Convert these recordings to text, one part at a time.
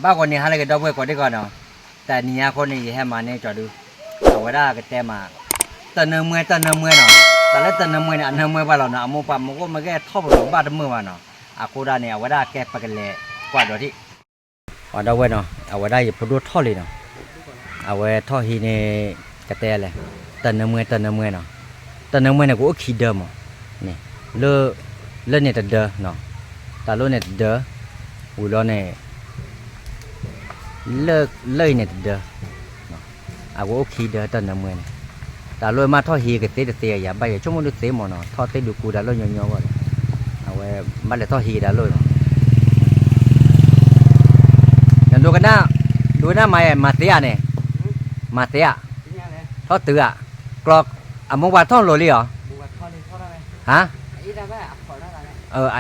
บ้าคนนี้หาอะไรกันดอกเบี้ยก่อนได้ก่อนเนาะแต่เนี่ยคนนี้ให้มาเนี่ยจอดูเอาไว้ได้ก็แต่มาตอนเนื้อเมื่อเนาะแต่แล้วตอนเนื้อเมื่อเนี่ยเนื้อเมื่อบ้านเราเนาะเอาโมปะโมก็มาแก้ท่อปลอกบ้านเมื่อวานเนาะอากูได้เนี่ยเอาไว้ได้แก้ปากกันเลยกว่าดอกที่เอาดอกเว้ยเนาะเอาไว้ได้อย่าพูดท่อเลยเนาะเอาไว้ท่อฮีเนี่ยกระแตเลยตอนเนื้อเมื่อเนาะตอนเนื้อเมื่อเนี่ยกูขี้เดิมอ่ะนี่เลิกเนี่ยแต่เดิมเนาะแต่เลิกเนี่ยเดิมอูรอเนี่ยเลิกเนี่ยเด้ออากูขี้เด้อตอนนั้นเมื่อนี่แต่ลอยมาทอดฮีกับเตะอย่าไปชั่วโมงนึงเตะหมดเนาะทอดเตะดูกูได้ลอยย่อๆก็เอาไว้มาเลยทอดฮีได้ลอยอย่างดูกันนะมาเตะเนี่ยมาเตะทอดเตือกรอกอ่ะมึงว่าทอดโรลี่เหรอฮะ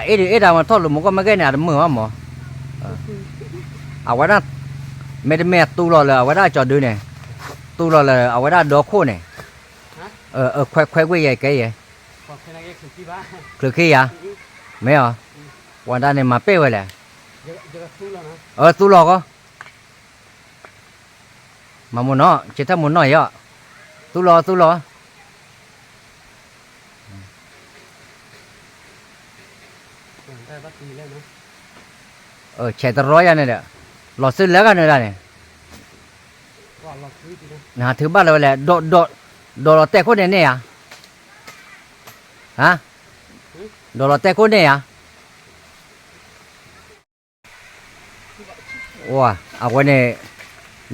เอ็ดมาทอดหรือมึงก็ไม่แก่เนี่ยมือว่าหมอเอาไว้นะไม่ได้แม่ตู้รอเลยเอาไว้ได้จอดดูเนี่ยตู้รอเลยเอาไว้ได้ดอกโค่เนี่ยแควใหญ่แก่ใหญ่คือขี้อ่ะไม่เหรอวันนั้นเนี่ยมาเป้ไว้เลยตู้รอก็มาหมุนเนาะเจ้าหมุนหน่อยอ่ะตู้รอเฉดร้อยอันเนี่ยหลอดซื้อแล้วกันเลยเนี่ยนะถือบ้านเราแหละโดเราแต่คนเนี่ยฮะโดเราแต่คนเนี่ยว้าเอาไว้เนี่ย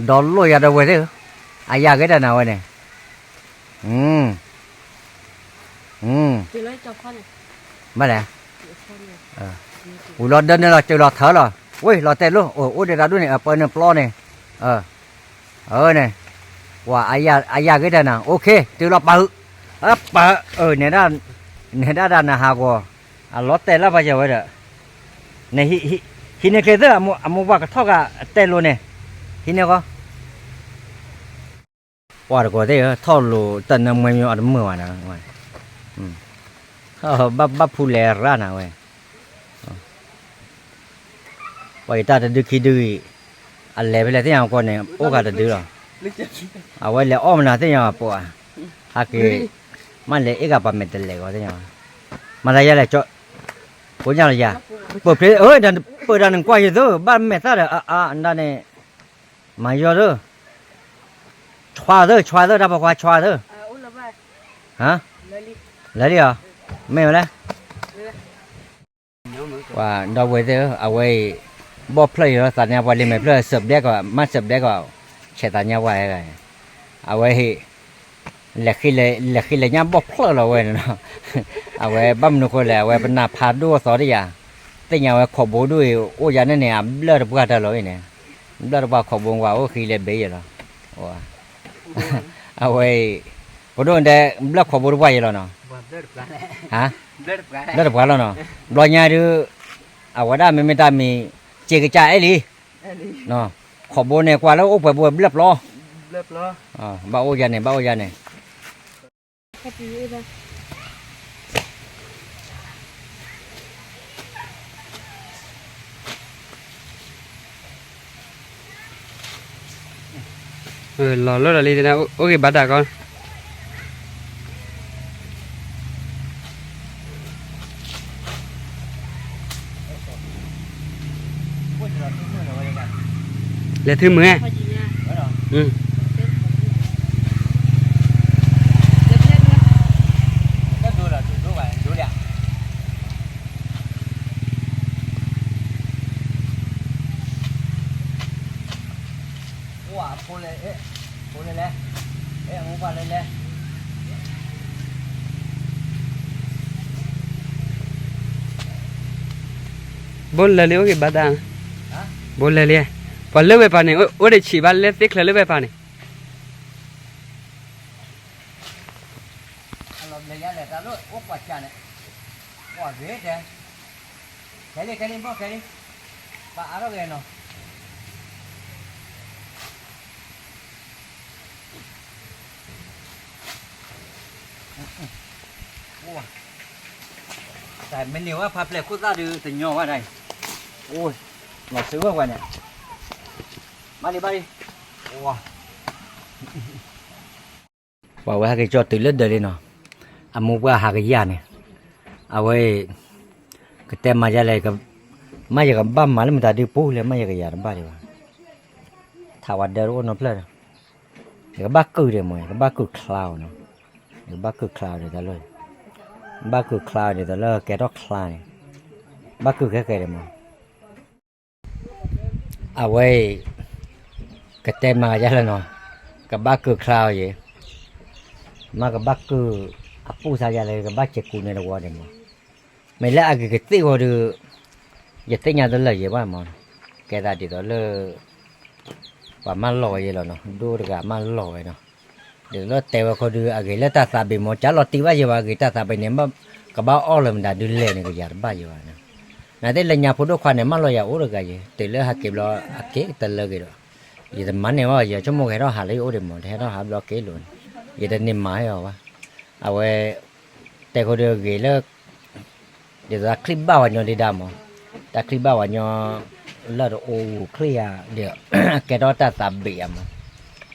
โดนลุยอะไรไว้เถอะอายาก็ได้นะไว้เนี่ยจุดเลยจับข้อเนี่ยมาเลยเราเดินเนี่ยเราเจอเราเถอะเราเว้ยเราแต่ลูกโอ้เดี๋ยวเราดูเนี่ยเปิดเนี่ยปล้อเนี่ยเนี่ยว่าอายาก็ได้นะโอเคเจอเราปะเนี่ยด้านนะฮะก็รถแต่ละไปจะไว้เด้อเนี่ยฮิเนี่ยเคยเด้ออามุว่าก็ทอกแต่ลูเนี่ยฮิเนี่ยก็ว่าก็ได้ทอลูตอนนั้นไม่มีอะไรมือวะนะบับพูเลร่านะเว้ยว่าอีตาจะดูขี้ดูอะไรไปเลยที่ยังก่อนเนี่ยโอ้ก็จะดูหรอเอาไว้เลยอ้อมนะที่ยังปวดฮักกี้มันเลยเอกปั๊มเม็ดเลยก็ที่ยังมาได้ยังเลยจ๊อกูยังเลยจ้ะเปิดเพลย์ดันเปิดดันกว่าอยู่ด้วยบ้านเม็ดซะเลยอันนั้นเนี่ยมาเยอะด้วยชวาด้วยดับกว่าชวาด้วยฮะเลยเหรอไม่เอาเลยว่าดาวเวเดอร์เอาไว้บ่เพลย์สัญญาไว้เลยไม่เพลย์เสิร์ฟได้ก็มาเสิร์ฟได้ก็เฉดสัญญาไว้เลยเอาไว้เหล็กขี้เลยย่ำบ่เพลย์เราไว้เนาะเอาไว้บั้มนุกเลยเอาไว้เป็นหน้าผาด้วยสอดีอย่างแต่ยังไว้ขอบบูด้วยโอ้ยนั่นเนี่ยเลือดบุกตาเลยเนี่ยเลือดบุกขอบบูว่าโอ้ขี้เลยเบี้ยแล้วว่าเอาไว้พอโดนแต่เลือดขอบบูไว้แล้วเนาะฮะเลือดบุกแล้วเนาะรอยยาดูเอาไว้ได้ไม่ได้มีเจกจ่ายไอ้ลีเนาะขอบบูเนี่ยกว่าแล้วโอ้ไปบัวเลือดล้อบ้าโอ้ยเนี่ยรอรถอะไรนะโอเคบัตรก่อนเลยถือมือพูดเลยมูบาเลยบนเลยโอเคบัตรบนเลยพอเลือกไปป่ะเนี่ยโอ้เดี๋ยวฉีบัตรเลือกติ๊กเลยเลือกไปป่ะเนี่ยเราเลยเลยแต่ลูกโอ้กว่าจานเนี่ยกว่าเยอะเลยแค่นี้พ่อแค่นี้ป้าอะไรกันเนาะแต่ไม่เหนียวว่าพับเลยคู่ตาดูถึงย่อว่าไงโอ้ยหลอดซื้อว่าเนี่ย Bali. Wah. Wah, cái cho từ lớn đời nó. Mua qua hàng cái gì này. Vậy cái tem mà ra lại cái mà giờ cái băm mà mình ta điปูlên mà giờ cái gì đó bao nhiêu. Thảo vật đó nó plei. Cái bác cừ đấy mọi, cái bác cừ cloud nó. Cái bác cừ cloud đấy ta luôn. Bác cừ cloud đấy ta luôn cái đó cloud. Bác cừ cái đấy mà. Vậy cái tem mà ra là nó. Cái bác cừ cloud vậy. Mà cái bác cừ apu saja lagi ke baca kuno ada wadah mah. Mela agak kecil wadah. Jadinya adalah je bah mah. Kita di dalam wah malu je lah no. Dua dekat malu je no. Di dalam tewa kau dulu agak le tak sabi mau calo tiba je wah kita sabi ni mah kebau orang dah dulu ni kejar bah je wah. Nanti lenyap pun kau ni malu ya orang aja. Telah hakim lo hakim telah gitu. Jadi mana wah je cuma kira hal itu orang mah. Kira hal lo kelon. Jadi ni mah ya wah. Awe te ko de gele de da clip ba wa nyo de da mo ta clip ba wa nyo la do o clear de ke do ta ta bi am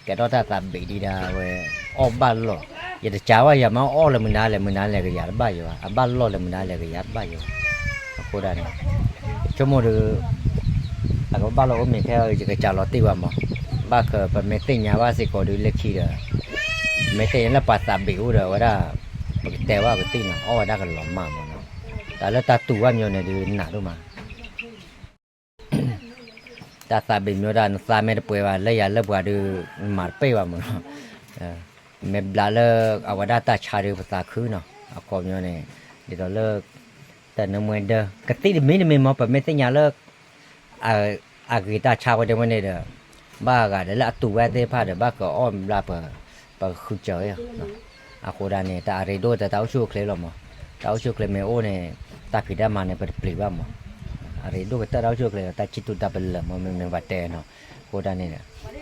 ke do ta ta bi di da we o ba lo ye de cha wa ya ma o le mun na le ke ya ba yo a ba lo le mun na le ke ya ba yo ko da ne chomo de a ko ba lo o me ke ke cha lo ti wa mo ba ke pa me tin nya wa si ko de le ki da mấy cái là bắt tạm biểu rồi đó một cái tèo vào cái tin nó đã còn lỏng mà nó tại là ta tủ ăn nhiều này đi nã đâu mà ta tạm biểu nó nó ta mấy cái vào lấy lấy vào được mà bê vào mà mấy lá lơ ở đó ta chả được ta khứ nó ở còn nhiều này để đó lơ ta nó mới đỡ cái tí thì mình mà phải mấy cái nhà lơ người ta chả vào đây này được ba cái đấy là tủ ăn thế phải được ba cái ôm là phải khu chơi à cô đàn này ta ở đây ta tao chua kêu lắm mà tao chua kêu mấy ô này ta phải đam mà này phải plei vào mà ở đây đôi ta tao chua kêu ta chỉ tụt ta bền lắm mà mình vặt tè nó cô đàn này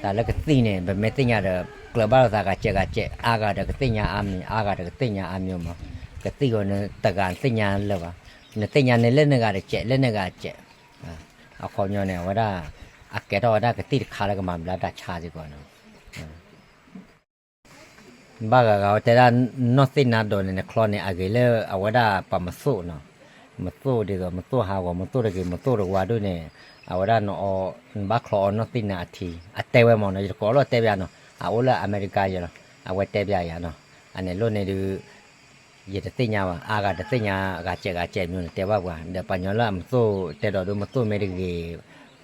ta lấy cái tí này về mấy tí nhà được club bao ta gà chè aga được cái tí nhà am này aga được cái tí nhà am nhiều mà cái tí còn ta gà tí nhà là vậy nó tí nhà này lên nó gà chè à khó nhau này vậy đó à cái đó cái tí khá là cái mắm là đã chả gì còn ba cáiแต่ละนอสินาโดนเนี่ยคลอนเนี่ยอะไรเลยเอาไว้ได้ปะมาสู้เนาะมาสู้ดีกว่ามาสู้หาวมาสู้ดีกว่ามาสู้ดีกว่าด้วยเนี่ยเอาไว้ได้เนาะบ้าคลอนนอสินาทีอัตเตวมองเนาะจะขอรถเตวเนาะเอาละอเมริกาอยู่เนาะเอาไว้เตวอย่างเนาะอันนี้รุ่นเนี่ยดูยี่สิบสี่เนี่ยว่ะอากาศสี่เนี่ยกาเจมีเตวว่าเดี๋ยวปัญญาละมาสู้เตวดูมาสู้ไม่ได้กี่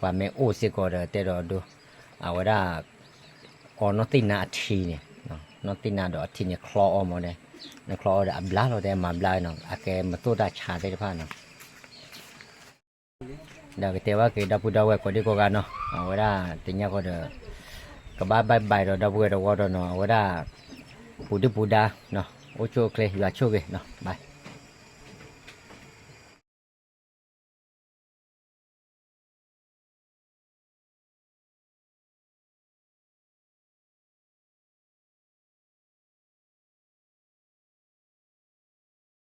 ว่าไม่โอ้สิก็เตวดูเอาไว้ได้นอสินาทีเนี่ยnó tin nào đó thì nhặt kho mà này nó kho đã blá rồi đây mà blá nó à cái mà tôi đã trả đây phải nó đó cái tiêu cái đập đau cái đi qua nó ở đó thì nhau có được cái ba bài rồi đập cái đâu nó ở đó bù đá nó ô chô kê và chô kê nó bài